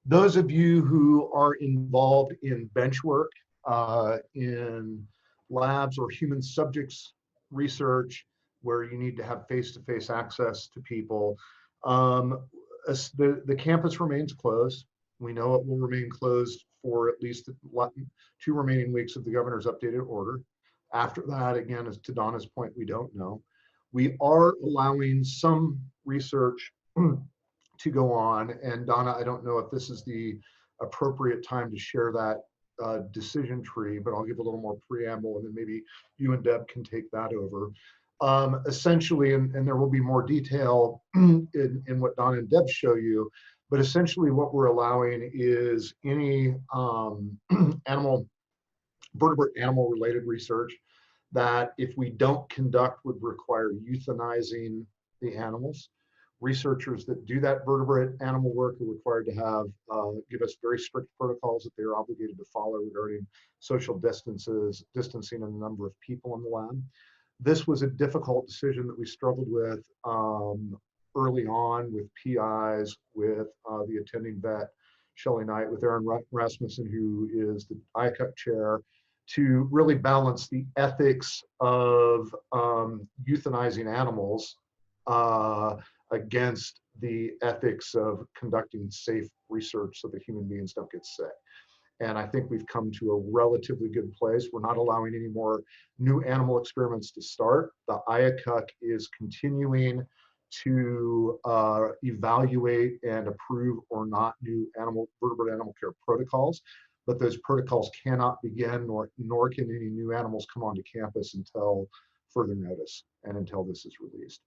Those of you who are involved in bench work, in labs or human subjects research, where you need to have face-to-face access to people, the campus remains closed. We know it will remain closed for at least 2 remaining weeks of the governor's updated order. After that, again, as to Donna's point, we don't know. We are allowing some research to go on. And Donna, I don't know if this is the appropriate time to share that decision tree, but I'll give a little more preamble, and then maybe you and Deb can take that over. Essentially, and there will be more detail in what Donna and Deb show you, but essentially what we're allowing is any vertebrate animal related research that, if we don't conduct, would require euthanizing the animals. Researchers that do that vertebrate animal work are required to have give us very strict protocols that they are obligated to follow regarding social distancing, and the number of people in the lab. This was a difficult decision that we struggled with early on with PIs, with the attending vet, Shelley Knight, with Aaron Rasmussen, who is the IACUC chair, to really balance the ethics of euthanizing animals against the ethics of conducting safe research so that human beings don't get sick. And I think we've come to a relatively good place. We're not allowing any more new animal experiments to start. The IACUC is continuing to evaluate and approve or not new vertebrate animal care protocols, but those protocols cannot begin, nor can any new animals come onto campus until further notice and until this is released.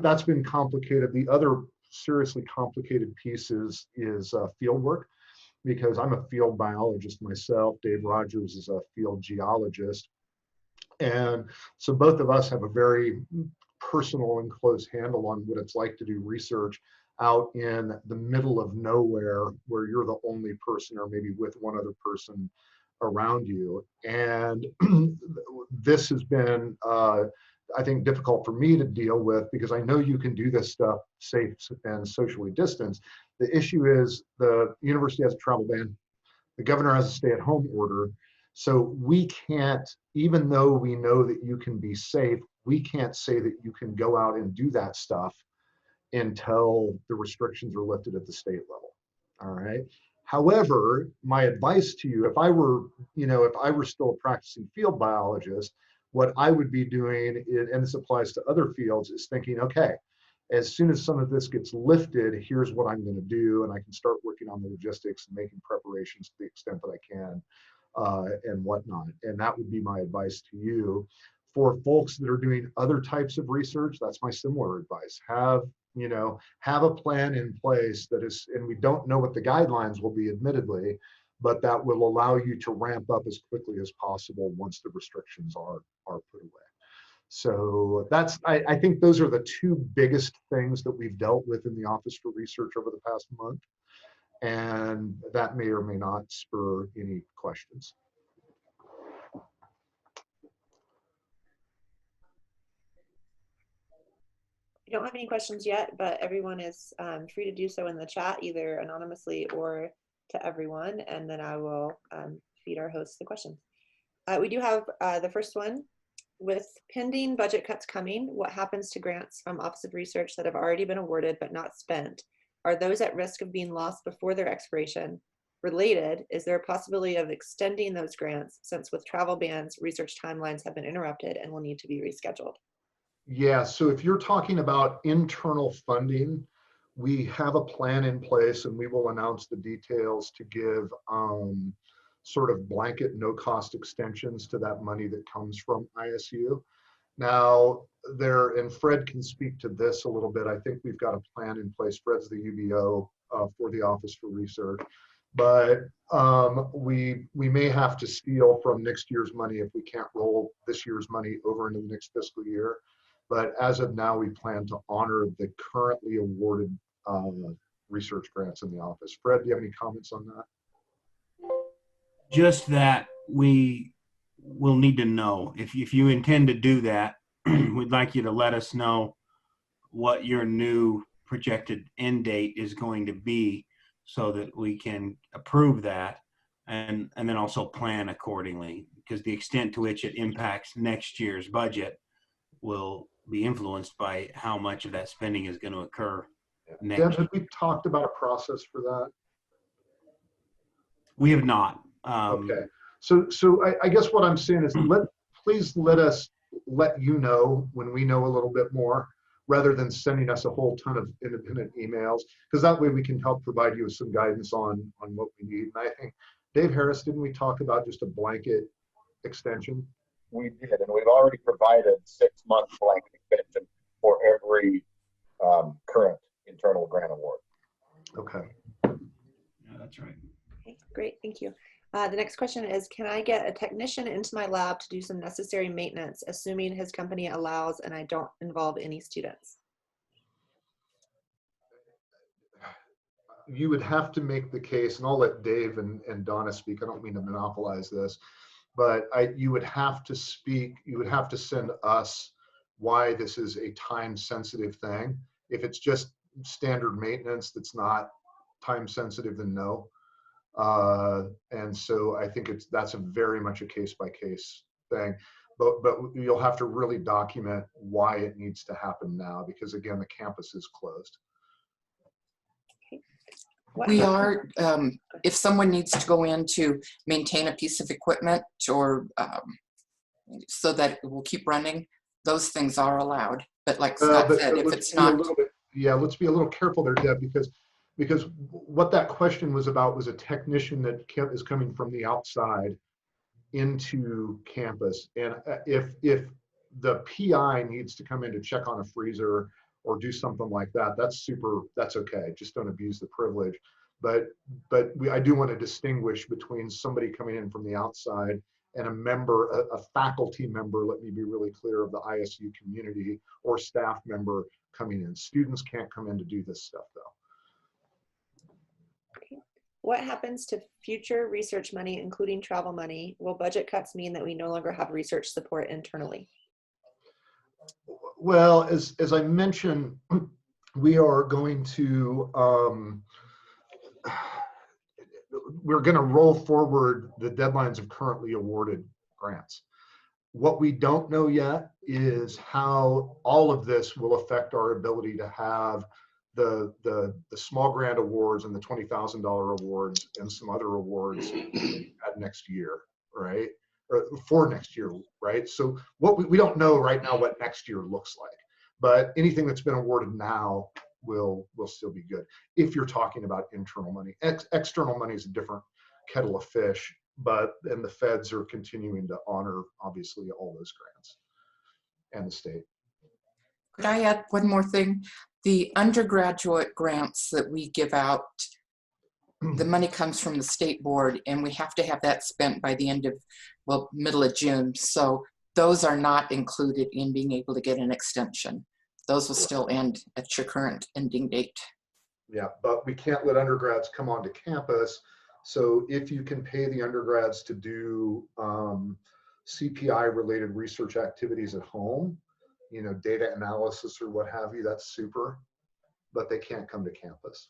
That's been complicated. The other seriously complicated piece is field work, because I'm a field biologist myself. Dave Rodgers is a field geologist. And so both of us have a very personal and close handle on what it's like to do research out in the middle of nowhere, where you're the only person, or maybe with one other person around you. And this has been, I think, difficult for me to deal with, because I know you can do this stuff safe and socially distanced. The issue is the university has a travel ban. The governor has a stay-at-home order. So we can't, even though we know that you can be safe, we can't say that you can go out and do that stuff until the restrictions are lifted at the state level. All right. However, my advice to you, if I were still a practicing field biologist, what I would be doing, and this applies to other fields, is thinking, okay, as soon as some of this gets lifted, here's what I'm going to do, and I can start working on the logistics and making preparations to the extent that I can, and whatnot. And that would be my advice to you. For folks that are doing other types of research, that's my similar advice. Have a plan in place that is, and we don't know what the guidelines will be, admittedly, but that will allow you to ramp up as quickly as possible once the restrictions are put away. So I think those are the 2 biggest things that we've dealt with in the Office for Research over the past month. And that may or may not spur any questions. We don't have any questions yet, but everyone is free to do so in the chat, either anonymously or to everyone, and then I will feed our hosts the questions. We do have the first one. With pending budget cuts coming, what happens to grants from Office of Research that have already been awarded but not spent? Are those at risk of being lost before their expiration? Related, is there a possibility of extending those grants, since with travel bans, research timelines have been interrupted and will need to be rescheduled? Yeah, so if you're talking about internal funding, we have a plan in place, and we will announce the details to give sort of blanket no-cost extensions to that money that comes from ISU. Now, and Fred can speak to this a little bit. I think we've got a plan in place. Fred's the UBO for the Office for Research, but we may have to steal from next year's money if we can't roll this year's money over into the next fiscal year. But as of now, we plan to honor the currently awarded research grants in the office. Fred, do you have any comments on that? Just that we will need to know. If you intend to do that, we'd like you to let us know what your new projected end date is going to be so that we can approve that and then also plan accordingly, because the extent to which it impacts next year's budget will be influenced by how much of that spending is going to occur next Deb, year. have we talked about a process for that? We have not. Okay. So I guess what I'm saying is please let us let you know when we know a little bit more, rather than sending us a whole ton of independent emails, because that way we can help provide you with some guidance on what we need. And I think, Dave Harris, didn't we talk about just a blanket extension? We did, and we've already provided 6-month blanket extension for every current internal grant award. Okay. Yeah, that's right. Okay, great, thank you. The next question is, can I get a technician into my lab to do some necessary maintenance, assuming his company allows and I don't involve any students? You would have to make the case, and I'll let Dave and Donna speak. I don't mean to monopolize this, but you would have to speak, you would have to send us why this is a time sensitive thing. If it's just standard maintenance that's not time sensitive, then no. And so I think that's a very much a case by case thing, but you'll have to really document why it needs to happen now, because again, the campus is closed. We are, if someone needs to go in to maintain a piece of equipment or so that it will keep running, those things are allowed. But like Scott said, if it's not. Let's be a little careful there, Deb, because what that question was about was a technician that is coming from the outside into campus. And if the PI needs to come in to check on a freezer or do something like that, that's okay. Just don't abuse the privilege. But I do want to distinguish between somebody coming in from the outside and a faculty member, let me be really clear, of the ISU community, or staff member coming in. Students can't come in to do this stuff though. Okay. What happens to future research money, including travel money? Will budget cuts mean that we no longer have research support internally? Well, as I mentioned, we are going to, we're going to roll forward the deadlines of currently awarded grants. What we don't know yet is how all of this will affect our ability to have the small grant awards and the $20,000 awards and some other awards at next year, right? Or for next year, right? So what we don't know right now what next year looks like, but anything that's been awarded now will still be good. If you're talking about internal money, external money is a different kettle of fish, and the feds are continuing to honor obviously all those grants, and the state. Could I add one more thing? The undergraduate grants that we give out, the money comes from the state board, and we have to have that spent by the end of, well, middle of June. So those are not included in being able to get an extension. Those will still end at your current ending date. Yeah, but we can't let undergrads come onto campus. So if you can pay the undergrads to do CPI related research activities at home, data analysis or what have you, that's super, but they can't come to campus.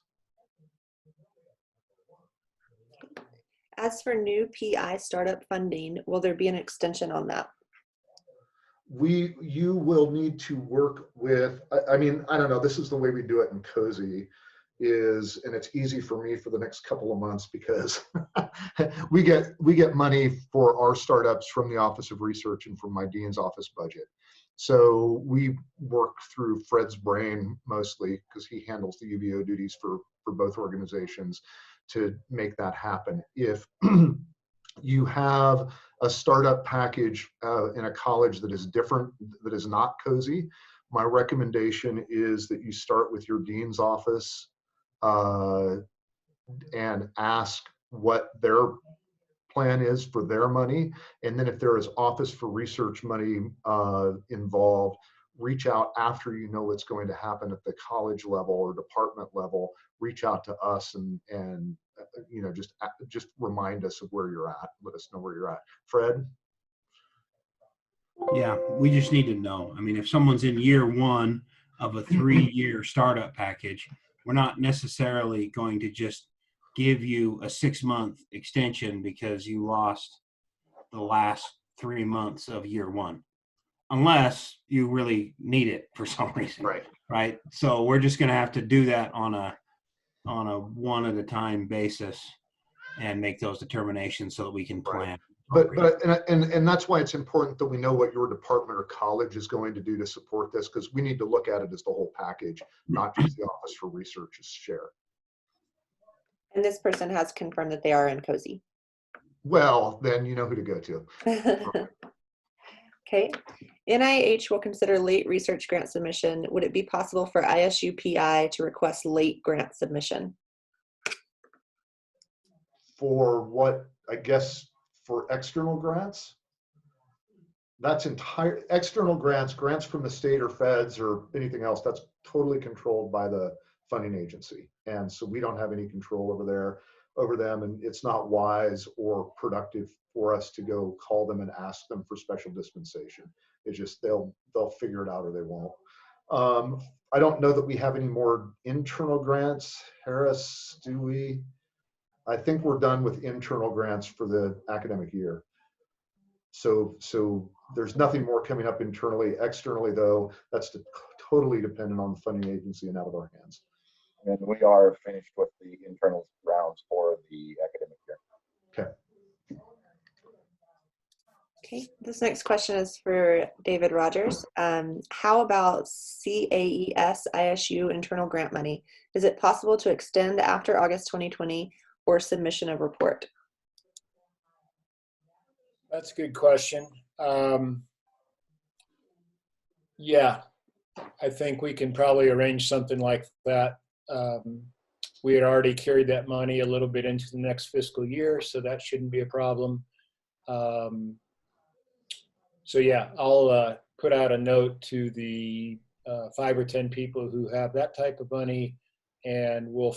As for new PI startup funding, will there be an extension on that? You will need to work with, I mean, I don't know, this is the way we do it in COSI, and it's easy for me for the next couple of months because we get money for our startups from the Office of Research and from my dean's office budget. So we work through Fred's brain mostly, because he handles the UVO duties for both organizations, to make that happen. If you have a startup package in a college that is different, that is not COSI, my recommendation is that you start with your dean's office and ask what their plan is for their money. And then if there is Office for Research money involved, reach out after you know what's going to happen at the college level or department level. Reach out to us and just remind us of where you're at. Let us know where you're at. Fred? Yeah, we just need to know. I mean, if someone's in year one of a 3-year startup package. We're not necessarily going to just give you a 6-month extension because you lost the last 3 months of year one, unless you really need it for some reason. Right. So we're just going to have to do that on a one at a time basis and make those determinations so that we can plan. But that's why it's important that we know what your department or college is going to do to support this, because we need to look at it as the whole package, not just the Office for Research's share. And this person has confirmed that they are in COSI. Well, then you know who to go to. Okay. NIH will consider late research grant submission. Would it be possible for ISUPI to request late grant submission? For what, I guess, for external grants? That's external grants from the state or feds or anything else, that's totally controlled by the funding agency. And so we don't have any control over them, and it's not wise or productive for us to go call them and ask them for special dispensation. It's just they'll figure it out or they won't. I don't know that we have any more internal grants. Harris, do we? I think we're done with internal grants for the academic year. So there's nothing more coming up internally. Externally, though, that's totally dependent on the funding agency and out of our hands. And we are finished with the internal rounds for the academic year. Okay. Okay, this next question is for David Rodgers. How about CAES ISU internal grant money? Is it possible to extend after August 2020 or submission of report? That's a good question. Yeah, I think we can probably arrange something like that. We had already carried that money a little bit into the next fiscal year, so that shouldn't be a problem. So yeah, I'll put out a note to the 5 or 10 people who have that type of money, and we'll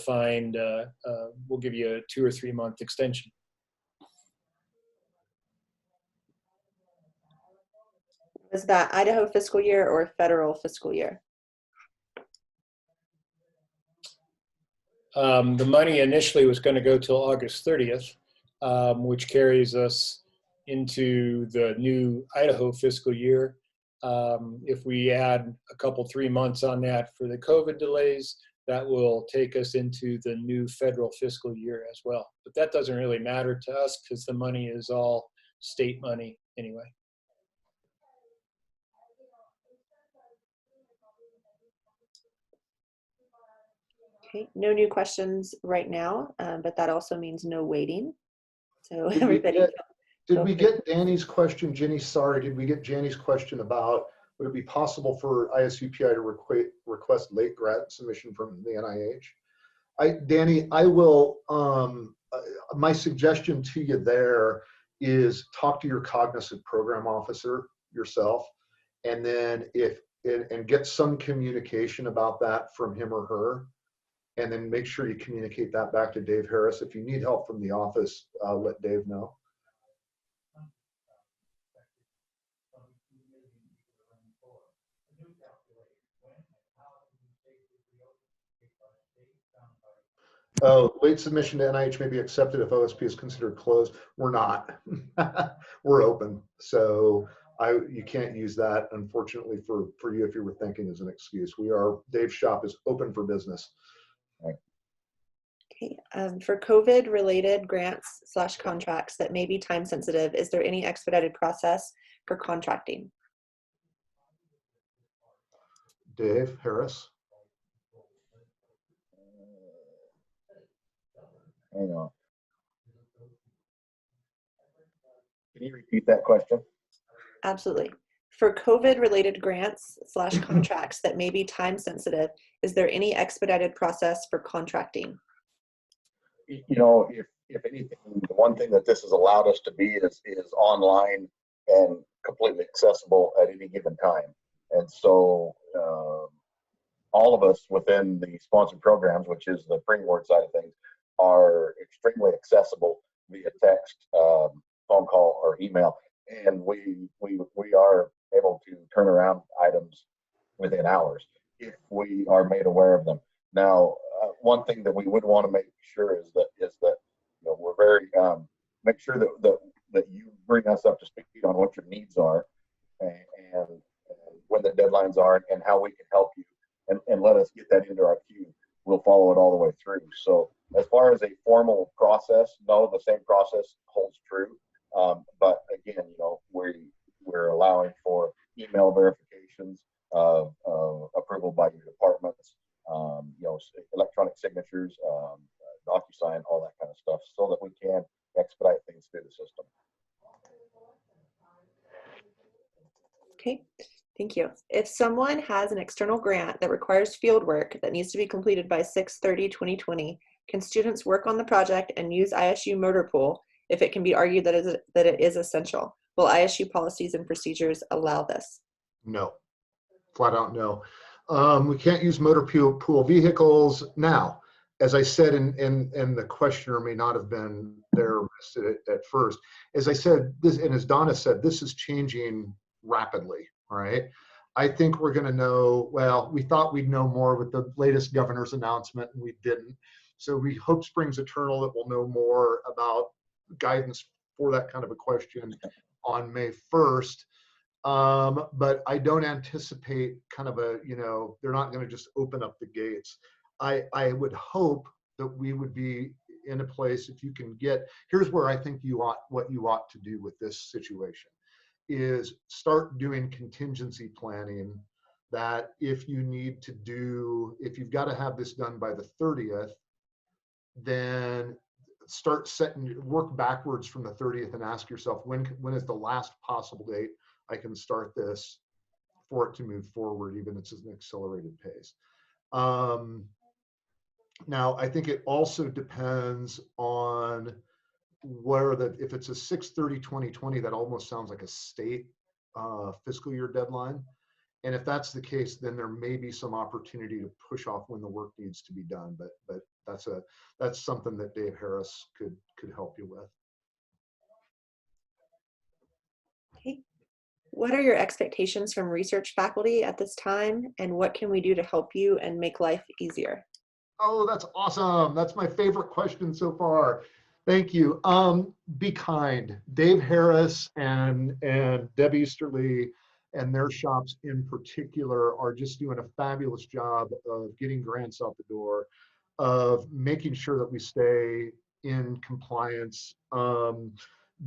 give you a 2 or 3 month extension. Was that Idaho fiscal year or federal fiscal year? The money initially was going to go till August 30th, which carries us into the new Idaho fiscal year. If we add a couple 3 months on that for the COVID delays, that will take us into the new federal fiscal year as well. But that doesn't really matter to us because the money is all state money anyway. Okay, no new questions right now, but that also means no waiting. So everybody. Did we get Danny's question, Jenny? Sorry, did we get Jenny's question about would it be possible for ISUPI to request late grant submission from the NIH? Danny, I will. My suggestion to you there is talk to your cognizant program officer yourself, and then and get some communication about that from him or her. And then make sure you communicate that back to Dave Harris. If you need help from the office, let Dave know. Late submission to NIH may be accepted if OSP is considered closed. We're not. We're open. So you can't use that, unfortunately, for you if you were thinking as an excuse. Dave's shop is open for business. Okay. For COVID-related grants / contracts that may be time sensitive, is there any expedited process for contracting? Dave Harris. Hang on. Can you repeat that question? Absolutely. For COVID-related grants / contracts that may be time sensitive, is there any expedited process for contracting? You know, if anything, the one thing that this has allowed us to be is online and completely accessible at any given time. And so all of us within the sponsored programs, which is the pre-award side of things, are extremely accessible via text, phone call, or email. And we are able to turn around items within hours. if we are made aware of them. Now, one thing that we would want to make sure is that we're very make sure that you bring us up to speed on what your needs are and when the deadlines are and how we can help you and let us get that into our queue. We'll follow it all the way through. So as far as a formal process, no, the same process holds true. But again, we're allowing for email verifications of approval by your departments, electronic signatures, DocuSign, all that kind of stuff, so that we can expedite things through the system. Okay, thank you. If someone has an external grant that requires field work that needs to be completed by 6/30/2020, can students work on the project and use ISU motor pool if it can be argued that it is essential? Will ISU policies and procedures allow this? No, flat out no. We can't use motor pool vehicles now. As I said, and the questioner may not have been there at first. As I said, this, and as Donna said, this is changing rapidly, all right? I think we're gonna know, well, we thought we'd know more with the latest governor's announcement, and we didn't. So we hope springs eternal that we'll know more about guidance for that kind of a question on May 1st. But I don't anticipate kind of they're not gonna just open up the gates. I would hope that we would be in a place, if you can get, here's where I think what you ought to do with this situation is start doing contingency planning, that if you've got to have this done by the 30th, then work backwards from the 30th and ask yourself, when is the last possible date I can start this for it to move forward, even if it's an accelerated pace. Now, I think it also depends on if it's a 6/30/2020, that almost sounds like a state fiscal year deadline. And if that's the case, then there may be some opportunity to push off when the work needs to be done. But that's something that Dave Harris could help you with. Okay. What are your expectations from research faculty at this time, and what can we do to help you and make life easier? Oh, that's awesome. That's my favorite question so far. Thank you. Be kind. Dave Harris and Deb Easterly and their shops in particular are just doing a fabulous job of getting grants out the door, of making sure that we stay in compliance.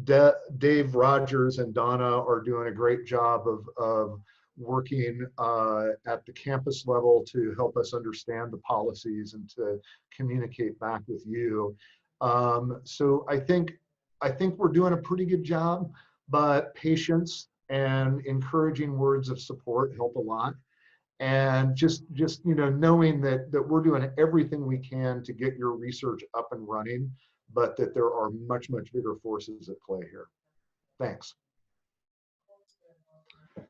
Dave, Rodgers, and Donna are doing a great job of working at the campus level to help us understand the policies and to communicate back with you. So I think we're doing a pretty good job, but patience and encouraging words of support help a lot. And just knowing that we're doing everything we can to get your research up and running, but that there are much bigger forces at play here. Thanks.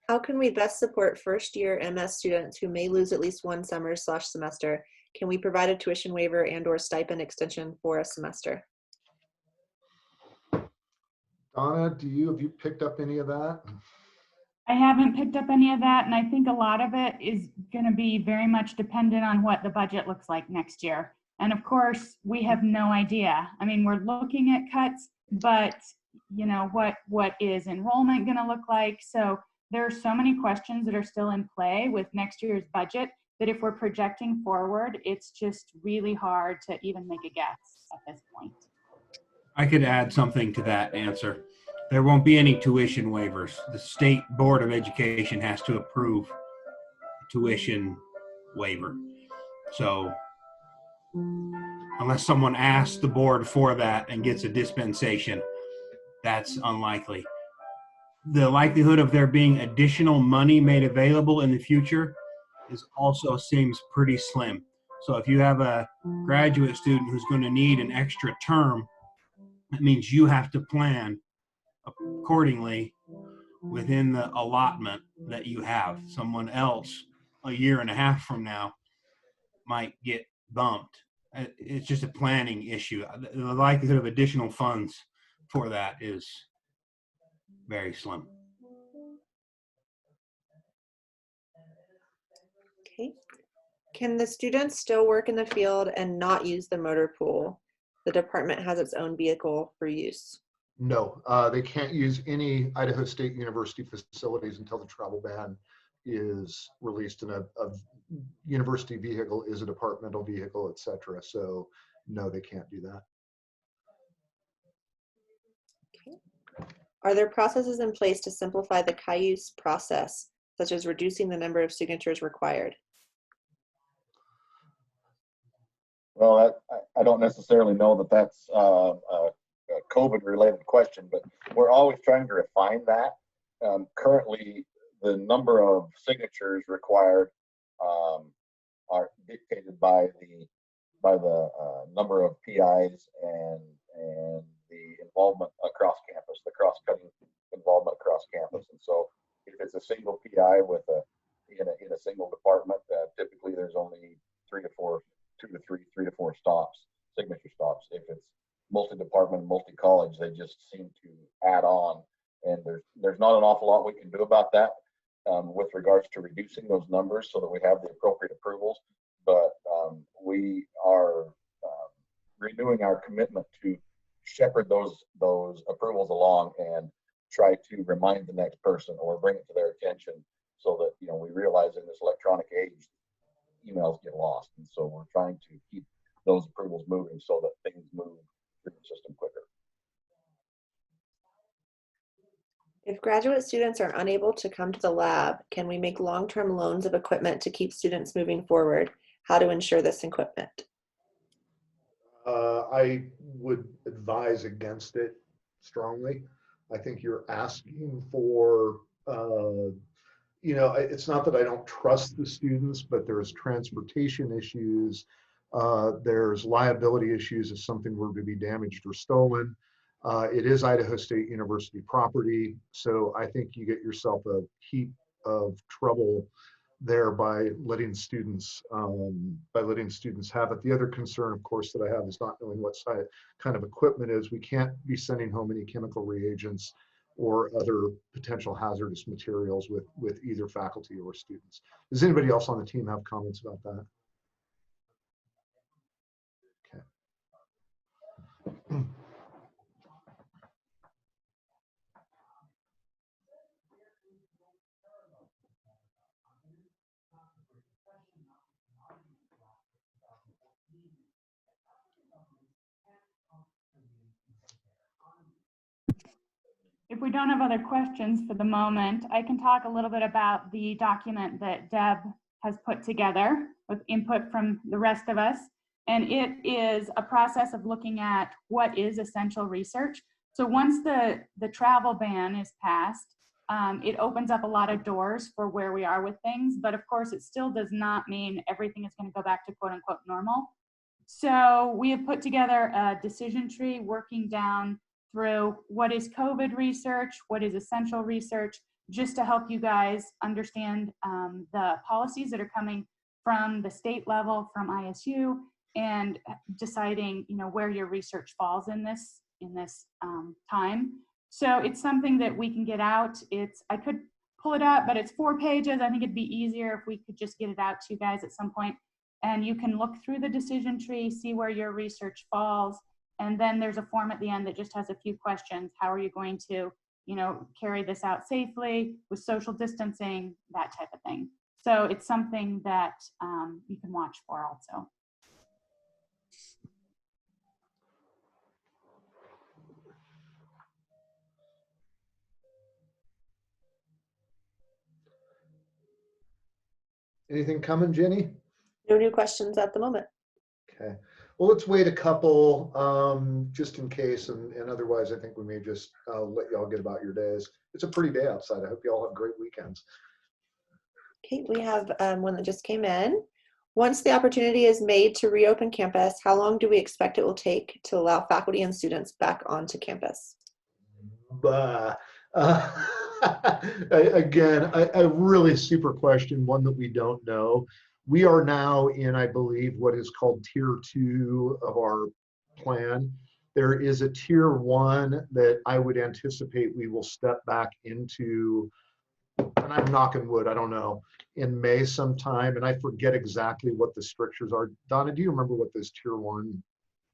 How can we best support first-year MS students who may lose at least one summer/semester? Can we provide a tuition waiver and/or stipend extension for a semester? Donna, have you picked up any of that? I haven't picked up any of that, and I think a lot of it is going to be very much dependent on what the budget looks like next year. And of course, we have no idea. I mean, we're looking at cuts, but what is enrollment going to look like? So there are so many questions that are still in play with next year's budget that if we're projecting forward, it's just really hard to even make a guess at this point. I could add something to that answer. There won't be any tuition waivers. The State Board of Education has to approve tuition waiver. So unless someone asks the board for that and gets a dispensation, that's unlikely. The likelihood of there being additional money made available in the future also seems pretty slim. So if you have a graduate student who's going to need an extra term, that means you have to plan accordingly within the allotment that you have. Someone else a year and a half from now might get bumped. It's just a planning issue. The likelihood of additional funds for that is very slim. Okay. Can the students still work in the field and not use the motor pool? The department has its own vehicle for use. No, they can't use any Idaho State University facilities until the travel ban is released, and a university vehicle is a departmental vehicle, etc. So no, they can't do that. Okay. Are there processes in place to simplify the cayuse process, such as reducing the number of signatures required? Well, I don't necessarily know that that's a COVID-related question, but we're always trying to refine that. Currently, the number of signatures required are dictated by the number of PIs and the involvement across campus, the cross-cutting involvement across campus. And so, if it's a single PI with in a single department, typically there's only 3 to 4 stops, signature stops. If it's multi-department, multi-college, they just seem to add on, and there's not an awful lot we can do about that with regards to reducing those numbers so that we have the appropriate approvals. But we are renewing our commitment to shepherd those approvals along and try to remind the next person or bring it to their attention, so that we realize in this electronic age, emails get lost, and so we're trying to keep those approvals moving so that things move through the system quicker. If graduate students are unable to come to the lab, can we make long-term loans of equipment to keep students moving forward? How to ensure this equipment? I would advise against it strongly. I think you're asking for, it's not that I don't trust the students, but there's transportation issues. There's liability issues if something were to be damaged or stolen. It is Idaho State University property, so I think you get yourself a heap of trouble there by letting students have it. The other concern, of course, that I have is not knowing what kind of equipment is. We can't be sending home any chemical reagents or other potential hazardous materials with either faculty or students. Does anybody else on the team have comments about that? Okay. If we don't have other questions for the moment, I can talk a little bit about the document that Deb has put together with input from the rest of us. And it is a process of looking at what is essential research. So once the travel ban is passed, it opens up a lot of doors for where we are with things. But of course, it still does not mean everything is going to go back to quote unquote normal. So we have put together a decision tree working down through what is COVID research, what is essential research, just to help you guys understand the policies that are coming from the state level, from ISU, and deciding where your research falls in this time. So it's something that we can get out. I could pull it up, but it's 4 pages. I think it'd be easier if we could just get it out to you guys at some point, and you can look through the decision tree, see where your research falls. And then there's a form at the end that just has a few questions. How are you going to, carry this out safely with social distancing, that type of thing. So it's something that you can watch for also. Anything coming, Jenny? No new questions at the moment. Okay. Well, let's wait a couple just in case, and otherwise I think we may just let y'all get about your days. It's a pretty day outside. I hope y'all have great weekends. Okay, we have one that just came in. Once the opportunity is made to reopen campus, how long do we expect it will take to allow faculty and students back onto campus? Again, a really super question, one that we don't know. We are now in, I believe, what is called tier 2 of our plan. There is a tier 1 that I would anticipate we will step back into and I'm knocking wood, I don't know, in May sometime, and I forget exactly what the strictures are. Donna, do you remember what those tier 1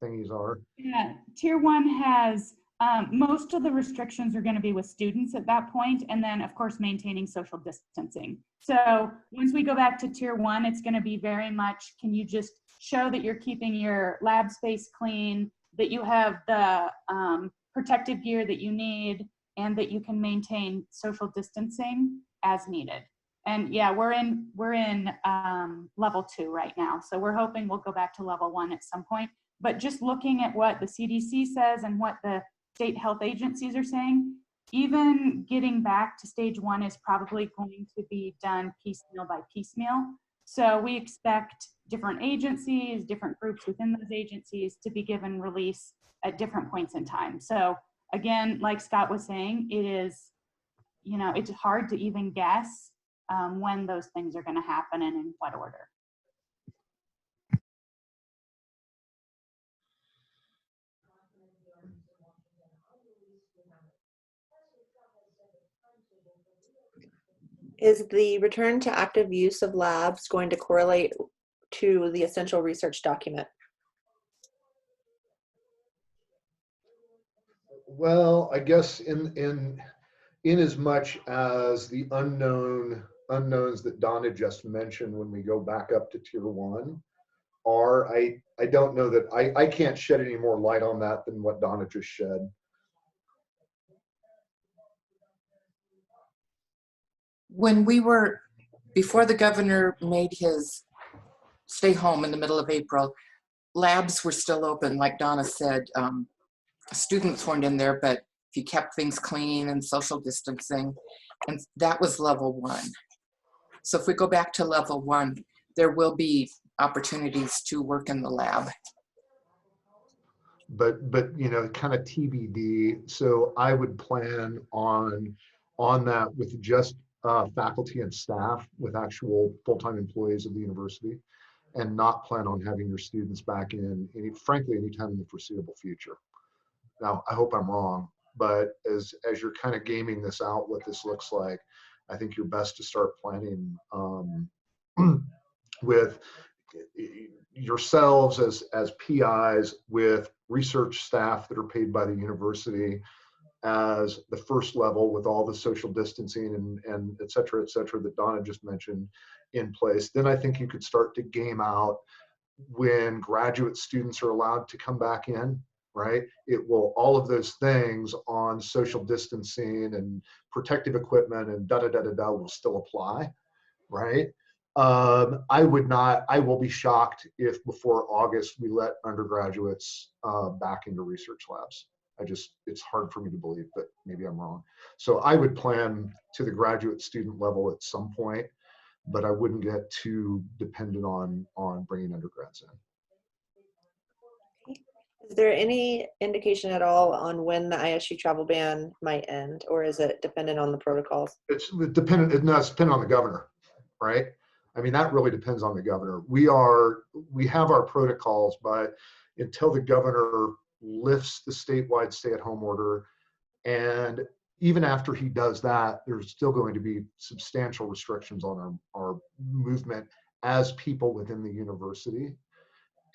thingies are? Yeah, tier 1 has, most of the restrictions are going to be with students at that point, and then of course maintaining social distancing. So once we go back to tier 1, it's going to be very much, can you just show that you're keeping your lab space clean, that you have the protective gear that you need, and that you can maintain social distancing as needed. And yeah, we're in level 2 right now. So we're hoping we'll go back to level 1 at some point. But just looking at what the CDC says and what the state health agencies are saying, even getting back to stage 1 is probably going to be done piecemeal by piecemeal. So we expect different agencies, different groups within those agencies to be given release at different points in time. So again, like Scott was saying, it is, you know, it's hard to even guess when those things are going to happen and in what order. Is the return to active use of labs going to correlate to the essential research document? Well, I guess in as much as the unknowns that Donna just mentioned when we go back up to tier 1 are, I don't know that I can't shed any more light on that than what Donna just shed. When we were, before the governor made his stay home in the middle of April, labs were still open, like Donna said. Students weren't in there, but if you kept things clean and social distancing, and that was level 1. So if we go back to level 1, there will be opportunities to work in the lab. But you know, kind of TBD. So I would plan on that with just faculty and staff, with actual full-time employees of the university, and not plan on having your students back in frankly anytime in the foreseeable future. Now, I hope I'm wrong, but as you're kind of gaming this out, what this looks like, I think you're best to start planning with yourselves as PIs, with research staff that are paid by the university as the first level, with all the social distancing and et cetera, that Donna just mentioned in place. Then I think you could start to game out when graduate students are allowed to come back in, right? It will, all of those things on social distancing and protective equipment and da-da-da-da-da will still apply, right? I will be shocked if before August we let undergraduates back into research labs. It's hard for me to believe, but maybe I'm wrong. So I would plan to the graduate student level at some point, but I wouldn't get too dependent on bringing undergrads in. Is there any indication at all on when the ISU travel ban might end, or is it dependent on the protocols? It's dependent on the governor, right? I mean, that really depends on the governor. We have our protocols, but until the governor lifts the statewide stay-at-home order, and even after he does that, there's still going to be substantial restrictions on our movement as people within the university.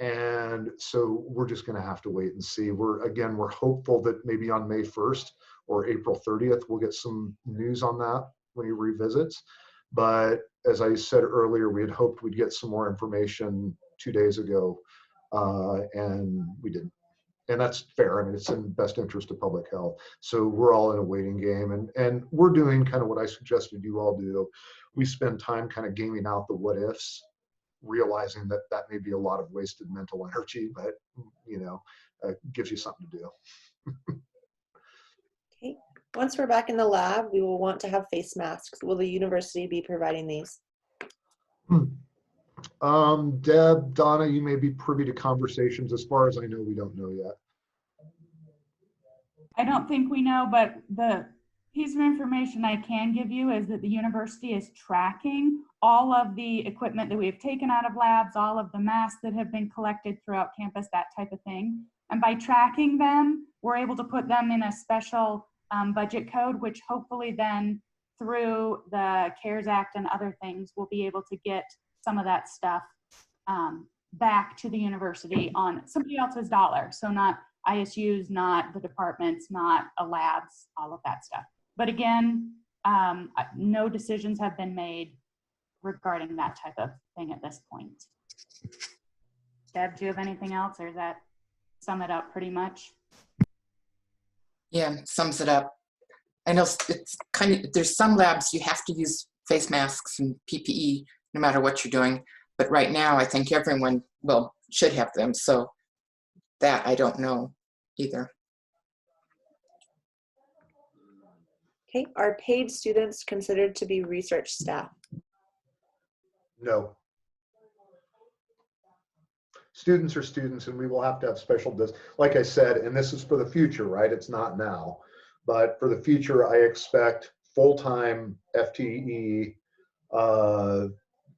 And so we're just going to have to wait and see. We're hopeful that maybe on May 1st or April 30th, we'll get some news on that when he revisits. But as I said earlier, we had hoped we'd get some more information 2 days ago, and we didn't. And that's fair. I mean, it's in the best interest of public health. So we're all in a waiting game, and we're doing kind of what I suggested you all do. We spend time kind of gaming out the what ifs, realizing that may be a lot of wasted mental energy, but you know, gives you something to do. Okay. Once we're back in the lab, we will want to have face masks. Will the university be providing these? Deb, Donna, you may be privy to conversations. As far as I know, we don't know yet. I don't think we know, but the piece of information I can give you is that the university is tracking all of the equipment that we have taken out of labs, all of the masks that have been collected throughout campus, that type of thing. And by tracking them, we're able to put them in a special budget code, which hopefully then through the CARES Act and other things, we'll be able to get some of that stuff back to the university on somebody else's dollar. So not ISU's, not the departments, not a labs, all of that stuff. But again, no decisions have been made regarding that type of thing at this point. Deb, do you have anything else, or does that sum it up pretty much? Yeah, sums it up. I know it's kind of, there's some labs you have to use face masks and PPE no matter what you're doing. But right now, I think everyone, well, should have them. So that I don't know either. Okay, are paid students considered to be research staff? No. Students are students, and we will have to have special, like I said, and this is for the future, right? It's not now. But for the future, I expect full-time FTE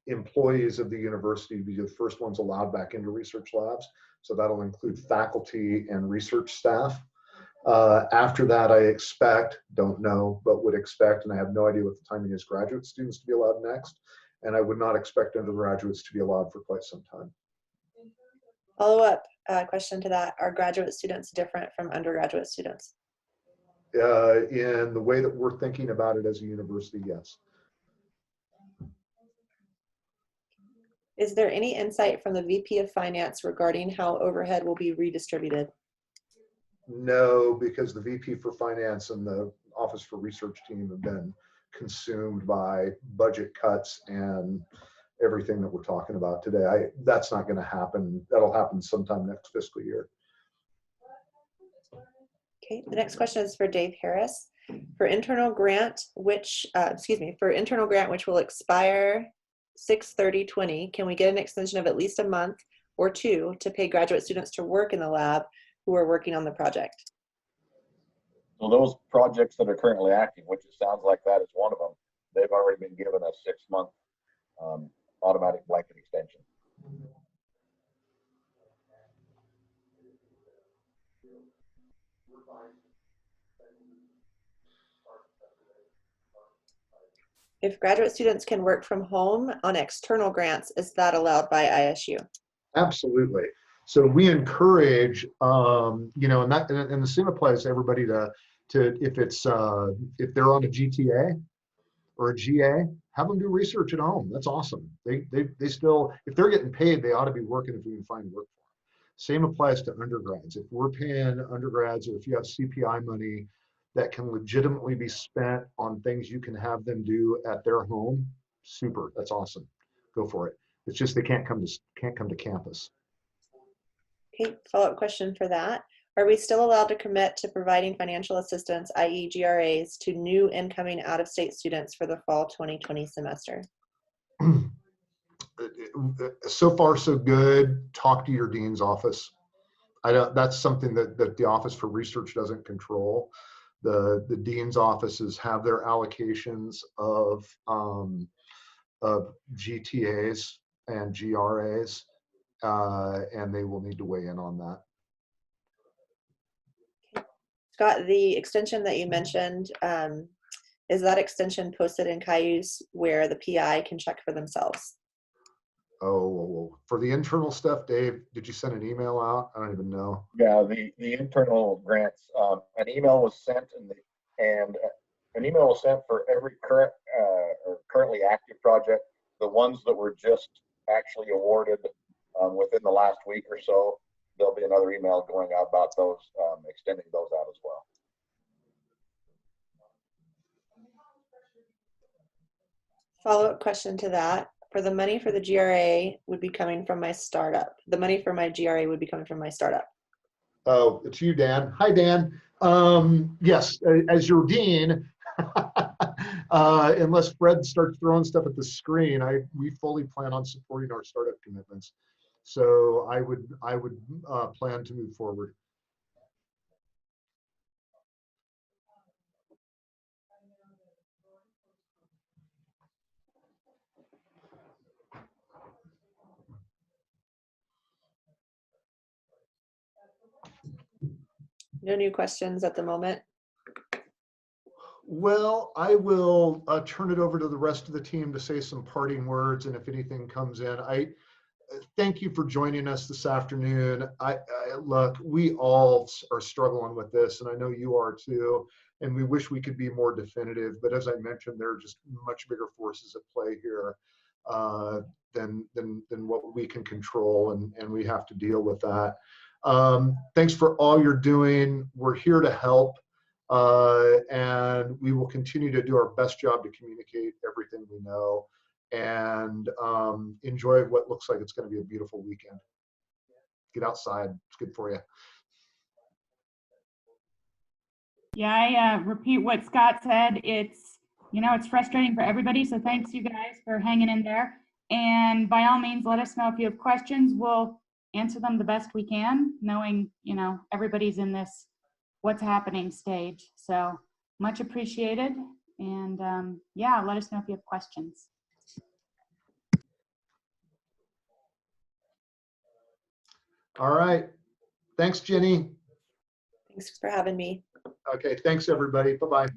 employees of the university to be the first ones allowed back into research labs. So that'll include faculty and research staff. After that, I expect, don't know, but would expect, and I have no idea what the timing is, graduate students to be allowed next. And I would not expect undergraduates to be allowed for quite some time. Follow-up question to that, are graduate students different from undergraduate students? In the way that we're thinking about it as a university, yes. Is there any insight from the VP of Finance regarding how overhead will be redistributed? No, because the VP for Finance and the Office for Research team have been consumed by budget cuts and everything that we're talking about today. That's not going to happen. That'll happen sometime next fiscal year. Okay, the next question is for Dave Harris. For internal grant, which will expire 6/30/20, can we get an extension of at least a month or two to pay graduate students to work in the lab who are working on the project? So those projects that are currently active, which it sounds like that is one of them, they've already been given a 6-month automatic blanket extension. If graduate students can work from home on external grants, is that allowed by ISU? Absolutely. So we encourage, you know, and the same applies to everybody to if they're on a GTA or a GA, have them do research at home. That's awesome. They still, if they're getting paid, they ought to be working if we can find work for them. Same applies to undergrads. If we're paying undergrads, or if you have CPI money that can legitimately be spent on things you can have them do at their home, super. That's awesome. Go for it. It's just they can't come to campus. Okay, follow-up question for that. Are we still allowed to commit to providing financial assistance, i.e. GRAs, to new incoming out-of-state students for the fall 2020 semester? So far, so good. Talk to your dean's office. That's something that the Office for Research doesn't control. The dean's offices have their allocations of GTAs and GRAs, and they will need to weigh in on that. Scott, the extension that you mentioned, is that extension posted in Cayuse where the PI can check for themselves? Oh, for the internal stuff, Dave, did you send an email out? I don't even know. Yeah, the internal grants, an email was sent, and an email was sent for every current or currently active project. The ones that were just actually awarded within the last week or so, there'll be another email going out about those, extending those out as well. Follow-up question to that. For the money for the GRA would be coming from my startup. The money for my GRA would be coming from my startup. Oh, it's you, Dan. Hi, Dan. Yes, as your dean, unless Fred starts throwing stuff at the screen, we fully plan on supporting our startup commitments. So I would plan to move forward. No new questions at the moment. Well, I will turn it over to the rest of the team to say some parting words, and if anything comes in, I thank you for joining us this afternoon. Look, we all are struggling with this, and I know you are too, and we wish we could be more definitive, but as I mentioned, there are just much bigger forces at play here than what we can control, and we have to deal with that. Thanks for all you're doing. We're here to help. And we will continue to do our best job to communicate everything we know, and enjoy what looks like it's going to be a beautiful weekend. Get outside, it's good for you. Yeah, I repeat what Scott said. It's, it's frustrating for everybody. So thanks you guys for hanging in there. And by all means, let us know if you have questions. We'll answer them the best we can, knowing, everybody's in this what's happening stage. So much appreciated. And yeah, let us know if you have questions. All right. Thanks, Jenny. Thanks for having me. Okay. Thanks, everybody. Bye-bye.